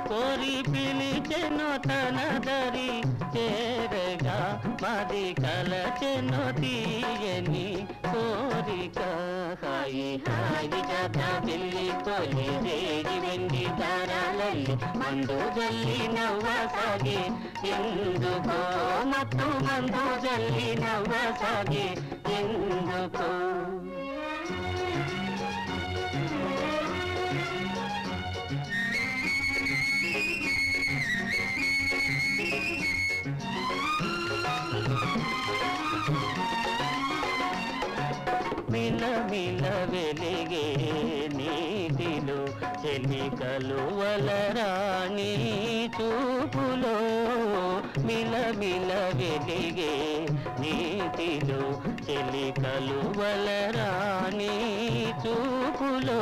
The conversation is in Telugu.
కోరి పిలిచెను తన దరి చేరగా మది కలచెను తీయని కోరిక హాయి హాయి జత పిల్లి తొలి రేగి వెండి తారాలల్లి మందు జల్లి నవ్వసాగి ఎందుకో మత్తు మందు జల్లి నవ్వసాగి ఎందుకో మిల మిల వెలిగే నీటిలో చెలికలు వలరాణి చూపులో మిల మిల వెలిగే నీటిలో చెలికలు వలరాణి చూపులో